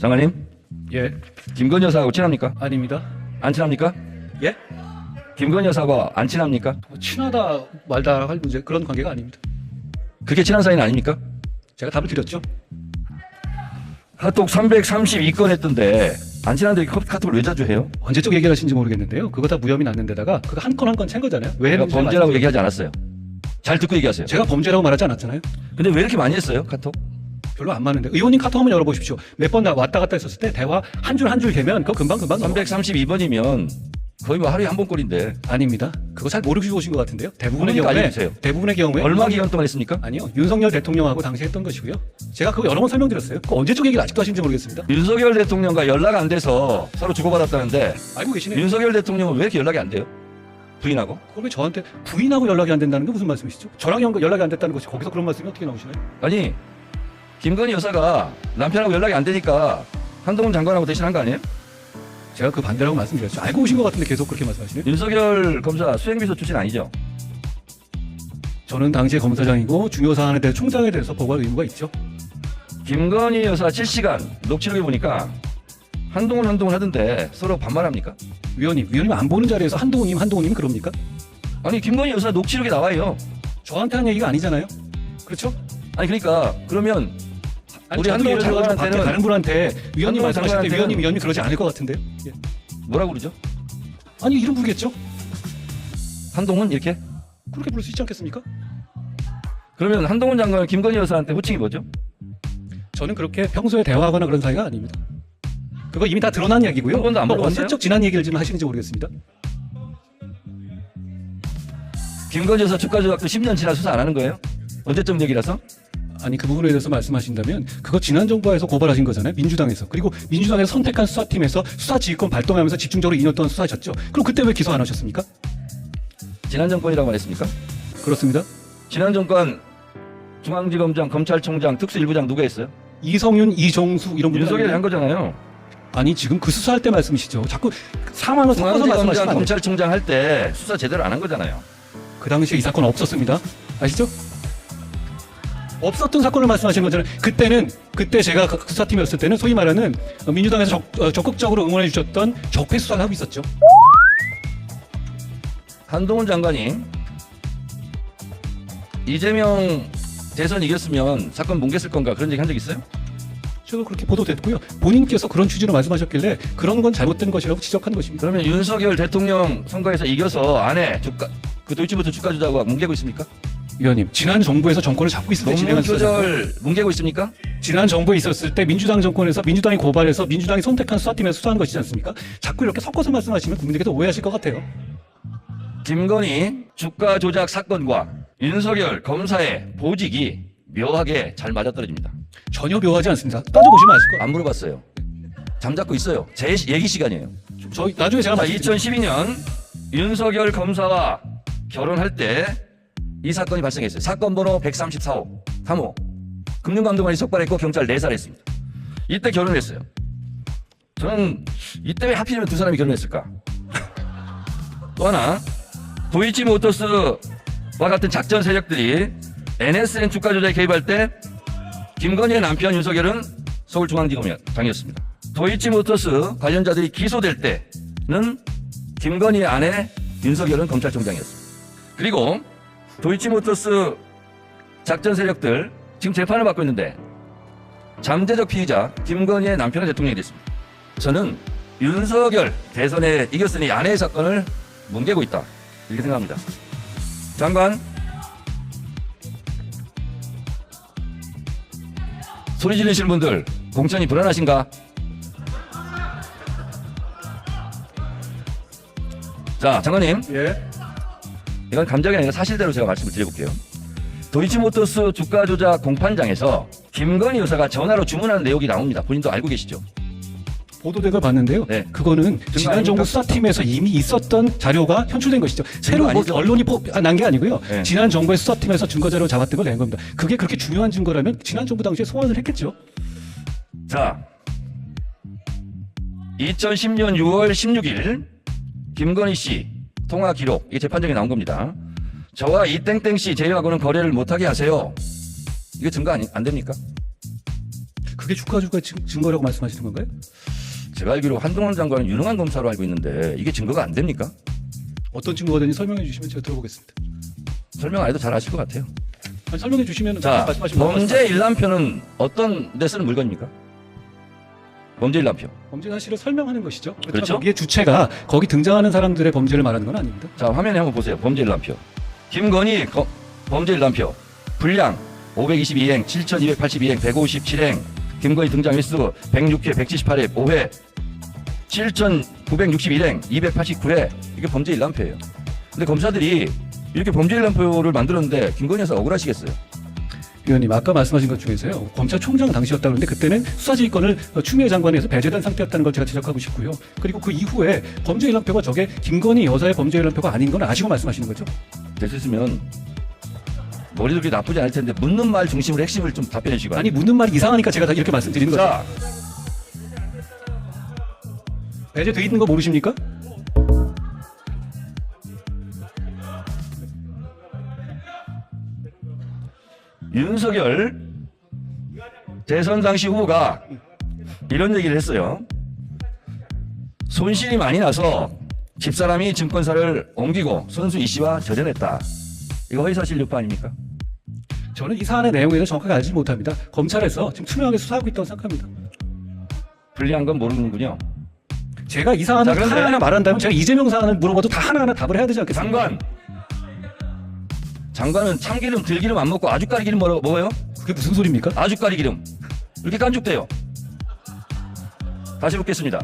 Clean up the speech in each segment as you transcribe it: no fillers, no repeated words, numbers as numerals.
장관님, 예. 김건희 여사하고 친합니까? 아닙니다. 안 친합니까? 예? 김건희 여사하고 안 친합니까? 친하다 말다 할 문제 그런 관계가 아닙니다. 그렇게 친한 사이는 아닙니까? 제가 답을 드렸죠. 카톡 332건 했던데 안 친한데 카톡을 왜 자주 해요? 언제적 얘기를 하신지 모르겠는데요. 그거 다 무혐의 났는 데다가 그거 한 건 한 건 챈 거잖아요. 왜 제가 했는지 범죄라고 얘기하지 않았어요. 잘 듣고 얘기하세요. 제가 범죄라고 말하지 않았잖아요. 근데 왜 이렇게 많이 했어요, 카톡? 별로 안 많은데. 의원님 카톡 한번 열어보십시오. 몇 번 왔다 갔다 했었을 때 대화 한 줄 한 줄 개면 그거 금방 332번이면 거의 뭐 하루에 한 번 꼴인데 아닙니다. 그거 잘 모르시고 오신 것 같은데요. 대부분의 그러니까 경우에 알려주세요. 대부분의 경우에 얼마 기간 동안 했습니까? 아니요. 윤석열 대통령하고 당시 했던 것이고요. 제가 그거 여러 번 설명드렸어요. 그 언제적 얘기를 아직도 하시는지 모르겠습니다. 윤석열 대통령과 연락 안 돼서 서로 주고받았다는데 알고 계시네요. 윤석열 대통령은 왜 이렇게 연락이 안 돼요? 부인하고? 그걸 왜 저한테 부인하고 연락이 안 된다는 게 무슨 말씀이시죠? 저랑 연락이 안 됐다는 것이 거기서 그런 말씀이 어떻게 나오시나요? 아니, 김건희 여사가 남편하고 연락이 안 되니까 한동훈 장관하고 대신한 거 아니에요? 제가 그 반대라고 말씀드렸죠. 알고 오신 것 같은데 계속 그렇게 말씀하시네요. 윤석열 검사 수행비서 출신 아니죠? 저는 당시에 검사장이고 중요 사안에 대해 총장에 대해서 보고할 의무가 있죠. 김건희 여사 7시간 녹취록에 보니까 한동훈 하던데 서로 반말합니까? 위원님 안 보는 자리에서 한동훈님 그럽니까? 아니, 김건희 여사 녹취록에 나와요. 저한테 한 얘기가 아니잖아요. 그렇죠? 아니, 그러니까 그러면 아니, 우리 저도 한동훈 예를 들어서 밖에 장관한테는 다른 분한테 위원님 한동훈 말씀하실 때 장관한테는 위원님 그러지 않을 것 같은데요. 예. 뭐라고 그러죠? 아니 이름 부르겠죠? 한동훈 이렇게? 그렇게 부를 수 있지 않겠습니까? 그러면 한동훈 장관은 김건희 여사한테 호칭이 뭐죠? 저는 그렇게 평소에 대화하거나 그런 사이가 아닙니다. 그거 이미 다 드러난 얘기고요. 한 번도 안 물어봤어요? 언제적 지난 얘기를 지금 하시는지 모르겠습니다. 김건희 여사 주가 조작도 10년 지나 수사 안 하는 거예요? 언제적 얘기라서? 아니 그 부분에 대해서 말씀하신다면 그거 지난 정부에서 고발하신 거잖아요. 민주당에서. 그리고 민주당에서 선택한 수사팀에서 수사지휘권 발동하면서 집중적으로 2년 동안 수사하셨죠. 그럼 그때 왜 기소 안 하셨습니까? 지난 정권이라고 말했습니까? 그렇습니다. 지난 정권 중앙지검장, 검찰총장, 특수일부장 누가 했어요? 이성윤, 이종수 이런 분들 윤석열이 아니에요? 한 거잖아요. 아니 지금 그 수사할 때 말씀이시죠. 자꾸 상황을 섞어서 중앙지검장, 말씀하시면 안 돼요. 검찰총장 할 때 수사 제대로 안 한 거잖아요. 그 당시에 이 사건 없었습니다. 아시죠? 없었던 사건을 말씀하시는 거잖아요. 그때 제가 그 수사팀이었을 때는 소위 말하는 민주당에서 적극적으로 응원해 주셨던 적폐 수사를 하고 있었죠. 한동훈 장관이 이재명 대선 이겼으면 사건 뭉갰을 건가 그런 얘기 한 적 있어요? 저도 그렇게 보도됐고요. 본인께서 그런 취지로 말씀하셨길래 그런 건 잘못된 것이라고 지적한 것입니다. 그러면 윤석열 대통령 선거에서 이겨서 안에 그 도이치모터 주가 조작과 뭉개고 있습니까? 위원님, 지난 정부에서 정권을 잡고 있을 때 진행한 논문 수사잖아요. 조절 뭉개고 있습니까? 지난 정부에 있었을 때 민주당 정권에서 민주당이 고발해서 민주당이 선택한 수사팀에서 수사한 것이지 않습니까? 자꾸 이렇게 섞어서 말씀하시면 국민들께서 오해하실 것 같아요. 김건희 주가 조작 사건과 윤석열 검사의 보직이 묘하게 잘 맞아떨어집니다. 전혀 묘하지 않습니다. 따져보시면 아실 거예요. 안 물어봤어요. 잠잡고 있어요. 제 얘기 시간이에요. 저희 나중에 제가 자, 말씀드릴게요. 2012년 윤석열 검사와 결혼할 때 이 사건이 발생했어요. 사건 번호 134호 3호 금융감독원이 적발했고 경찰 내살했습니다. 이때 결혼했어요. 저는 이때 왜 하필이면 두 사람이 결혼했을까? 또 하나, 도이치모터스와 같은 작전 세력들이 NSN 주가 조작에 개입할 때 김건희의 남편 윤석열은 서울중앙지검장이었습니다. 도이치모터스 관련자들이 기소될 때는 김건희의 아내 윤석열은 검찰총장이었습니다. 그리고 도이치모터스 작전 세력들 지금 재판을 받고 있는데 잠재적 피의자 김건희의 남편은 대통령이 됐습니다. 저는 윤석열 대선에 이겼으니 아내의 사건을 뭉개고 있다 이렇게 생각합니다. 장관, 소리 지르시는 분들 공천이 불안하신가? 자, 장관님, 예. 이건 감정이 아니라 사실대로 제가 말씀을 드려볼게요. 도이치모터스 주가 조작 공판장에서 김건희 여사가 전화로 주문하는 내용이 나옵니다. 본인도 알고 계시죠? 보도된 걸 봤는데요. 네. 그거는 지난 아닙니까? 정부 수사팀에서 이미 있었던 자료가 현출된 것이죠. 새로 뭐 아니죠? 언론이 난 게 아니고요. 네. 지난 정부의 수사팀에서 증거자료 잡았던 걸 낸 겁니다. 그게 그렇게 중요한 증거라면 지난 정부 당시에 소환을 했겠죠. 자, 2010년 6월 16일 김건희 씨 통화 기록, 이게 재판정에 나온 겁니다. 저와 이땡땡 씨 제외하고는 거래를 못하게 하세요. 이게 증거 안 됩니까? 그게 주가 증거라고 말씀하시는 건가요? 제가 알기로 한동훈 장관은 유능한 검사로 알고 있는데 이게 증거가 안 됩니까? 어떤 증거가 되는지 설명해 주시면 제가 들어보겠습니다. 설명 안 해도 잘 아실 것 같아요. 아니, 설명해 주시면 자, 말씀하신 범죄 일람표는 어떤 데 쓰는 물건입니까? 범죄 일람표. 범죄 사실을 설명하는 것이죠. 그렇죠? 거기에 주체가 거기 등장하는 사람들의 범죄를 말하는 건 아닙니다. 자, 화면에 한번 보세요. 범죄 일람표. 김건희 범죄 일람표. 분량 522행, 7282행, 157행. 김건희 등장 횟수 106회, 178회, 5회. 7961행, 289회. 이게 범죄 일람표예요. 근데 검사들이 이렇게 범죄 일람표를 만들었는데 김건희 여사 억울하시겠어요? 위원님, 아까 말씀하신 것 중에서요, 검찰총장 당시였다 그러는데 그때는 수사지휘권을 추미애 장관에서 배제된 상태였다는 걸 제가 지적하고 싶고요. 그리고 그 이후에 범죄 일람표가 저게 김건희 여사의 범죄 일람표가 아닌 건 아시고 말씀하시는 거죠? 됐으면 머리도 그렇게 나쁘지 않을 텐데 묻는 말 중심으로 핵심을 좀 답변해 주시기 바랍니다. 아니, 묻는 말이 이상하니까 제가 다 이렇게 말씀드리는 거죠. 자, 배제돼 있는 거 모르십니까? 윤석열 대선 당시 후보가 이런 얘기를 했어요. 손실이 많이 나서 집사람이 증권사를 옮기고 선수 이 씨와 절연했다. 이거 허위사실 유포 아닙니까? 저는 이 사안의 내용에 대해서 정확하게 알지 못합니다. 검찰에서 지금 투명하게 수사하고 있다고 생각합니다. 불리한 건 모르는군요. 제가 이 사안을 자, 그런데- 하나하나 말한다면 제가 이재명 사안을 물어봐도 다 하나하나 답을 해야 되지 않겠습니까? 장관은 참기름 들기름 안 먹고 아주까리 기름 먹어요? 그게 무슨 소리입니까? 아주까리 기름 이렇게 깐죽대요. 다시 묻겠습니다.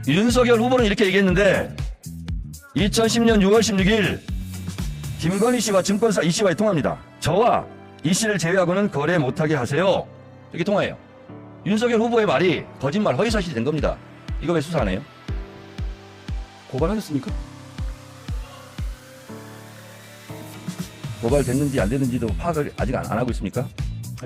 윤석열 후보는 이렇게 얘기했는데 2010년 6월 16일 김건희 씨와 증권사 이 씨와의 통화입니다. 저와 이 씨를 제외하고는 거래 못하게 하세요. 이렇게 통화해요. 윤석열 후보의 말이 거짓말 허위사실이 된 겁니다. 이거 왜 수사 안 해요? 고발하셨습니까? 고발됐는지 안 됐는지도 파악을 아직 안 하고 있습니까?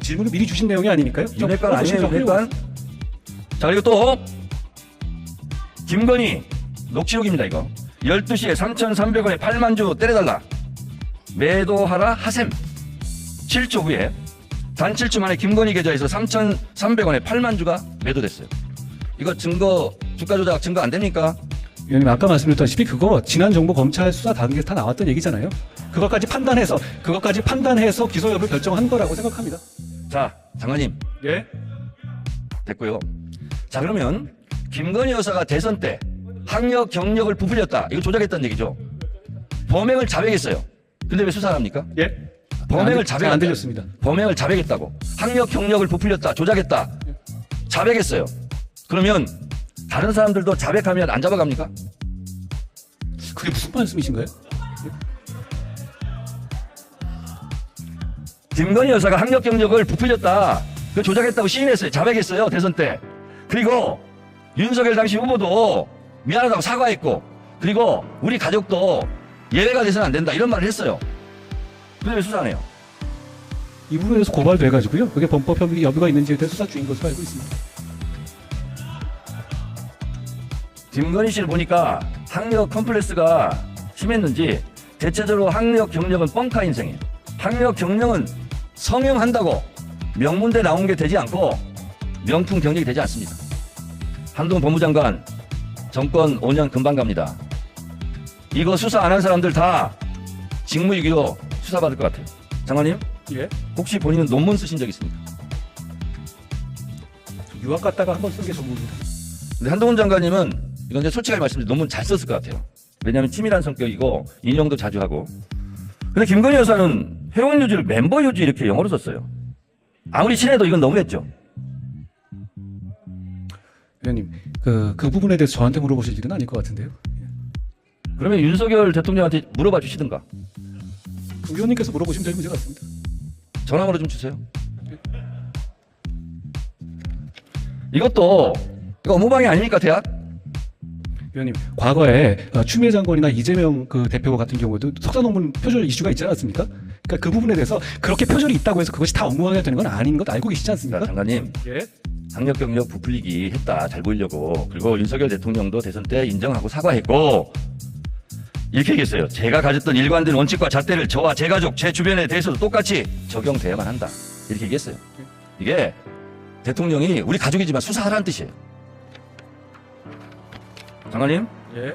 질문을 미리 주신 내용이 아니니까요. 윤핵관 아니에요, 윤핵관? 자, 그리고 또 김건희 녹취록입니다. 이거 12시에 3,300원에 8만 주 때려달라 매도하라 하셈. 7초 후에 단 7초 만에 김건희 계좌에서 3,300원에 8만 주가 매도됐어요. 이거 증거, 주가 조작 증거 안 됩니까? 위원님, 아까 말씀드렸다시피 그거 지난 정부 검찰 수사 단계에서 다 나왔던 얘기잖아요. 그것까지 판단해서 기소 여부를 결정한 거라고 생각합니다. 자, 장관님 예? 됐고요. 자, 그러면 김건희 여사가 대선 때 학력 경력을 부풀렸다. 이거 조작했다는 얘기죠. 범행을 자백했어요. 근데 왜 수사를 합니까? 예? 범행을 잘 자백했다. 안 들렸습니다. 범행을 자백했다고. 학력 경력을 부풀렸다. 조작했다. 자백했어요. 그러면 다른 사람들도 자백하면 안 잡아갑니까? 그게 무슨 말씀이신가요? 김건희 여사가 학력 경력을 부풀렸다. 그 조작했다고 시인했어요. 자백했어요. 대선 때. 그리고 윤석열 당시 후보도 미안하다고 사과했고, 그리고 우리 가족도 예외가 돼서는 안 된다. 이런 말을 했어요. 근데 왜 수사 안 해요? 이 부분에 대해서 고발도 해가지고요. 그게 범법 여부가 있는지에 대해 수사 중인 것으로 알고 있습니다. 김건희 씨를 보니까 학력 컴플렉스가 심했는지 대체적으로 학력 경력은 뻥카 인생이에요. 학력 경력은 성형한다고 명문대 나온 게 되지 않고 명품 경력이 되지 않습니다. 한동훈 법무장관 정권 5년 금방 갑니다. 이거 수사 안 한 사람들 다 직무유기로 수사받을 것 같아요. 장관님, 예? 혹시 본인은 논문 쓰신 적 있습니까? 유학 갔다가 한 번 쓴 게 전부입니다. 근데 한동훈 장관님은 이건 이제 솔직하게 말씀드리면 논문 잘 썼을 것 같아요. 왜냐하면 치밀한 성격이고 인용도 자주 하고. 근데 김건희 여사는 회원 유지를 멤버 유지 이렇게 영어로 썼어요. 아무리 친해도 이건 너무했죠. 위원님, 그 부분에 대해서 저한테 물어보실 일은 아닐 것 같은데요. 그러면 윤석열 대통령한테 물어봐 주시든가. 위원님께서 물어보시면 될 문제 같습니다. 전화번호 좀 주세요. 이것도 이거 업무방해 아닙니까, 대학? 위원님, 과거에 추미애 장관이나 이재명 그 대표 같은 경우에도 석사 논문 표절 이슈가 있지 않았습니까? 그러니까 그 부분에 대해서 그렇게 표절이 있다고 해서 그것이 다 업무방해가 되는 건 아닌 것 알고 계시지 자, 않습니까? 장관님. 예? 학력 경력 부풀리기 했다. 잘 보이려고. 그리고 윤석열 대통령도 대선 때 인정하고 사과했고 이렇게 얘기했어요. 제가 가졌던 일관된 원칙과 잣대를 저와 제 가족, 제 주변에 대해서도 똑같이 적용돼야만 한다. 이렇게 얘기했어요. 이게 대통령이 우리 가족이지만 수사하라는 뜻이에요. 장관님, 예.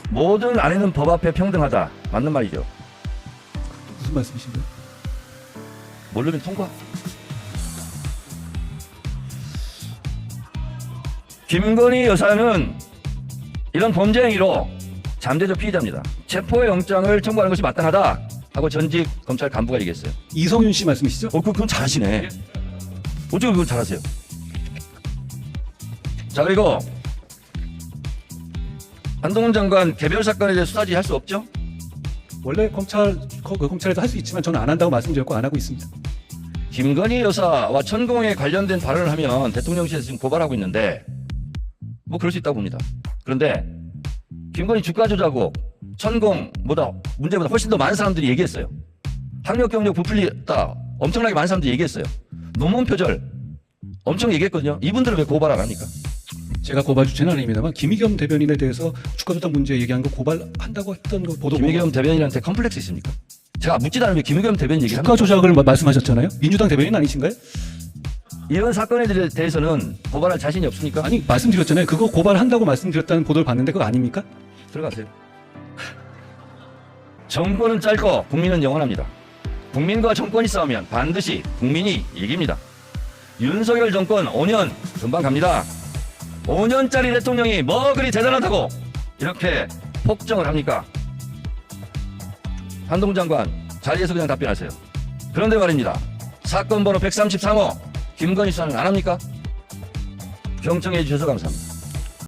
모든 아내는 법 앞에 평등하다. 맞는 말이죠. 무슨 말씀이신가요? 모르면 통과. 김건희 여사는 이런 범죄 행위로 잠재적 피의자입니다. 체포영장을 청구하는 것이 마땅하다 하고 전직 검찰 간부가 얘기했어요. 이성윤 씨 말씀이시죠? 그건 잘하시네. 어떻게 그걸 잘하세요? 자, 그리고 한동훈 장관 개별 사건에 대해 수사지 할 수 없죠? 원래 검찰에서 할 수 있지만 저는 안 한다고 말씀드렸고 안 하고 있습니다. 김건희 여사와 천공에 관련된 발언을 하면 대통령실에서 지금 고발하고 있는데 뭐 그럴 수 있다고 봅니다. 그런데 김건희 주가 조작 의혹, 천공보다 문제보다 훨씬 더 많은 사람들이 얘기했어요. 학력 경력 부풀리다 엄청나게 많은 사람들이 얘기했어요. 논문 표절 엄청 얘기했거든요. 이분들은 왜 고발 안 합니까? 제가 고발 주체는 아닙니다만 김의겸 대변인에 대해서 주가 조작 문제 얘기한 거 고발한다고 했던 거 보도. 김의겸 대변인한테 컴플렉스 있습니까? 제가 묻지도 않으면 김의겸 대변인 얘기를 주가 조작을 말씀하셨잖아요. 민주당 대변인 아니신가요? 이런 사건에 대해서는 고발할 자신이 없습니까? 아니 말씀드렸잖아요. 그거 고발한다고 말씀드렸다는 보도를 봤는데 그거 아닙니까? 들어가세요. 정권은 짧고 국민은 영원합니다. 국민과 정권이 싸우면 반드시 국민이 이깁니다. 윤석열 정권 5년 금방 갑니다. 5년짜리 대통령이 뭐 그리 대단하다고 이렇게 폭정을 합니까? 한동훈 장관 자리에서 그냥 답변하세요. 그런데 말입니다. 사건 번호 133호 김건희 수사는 안 합니까? 경청해 주셔서 감사합니다.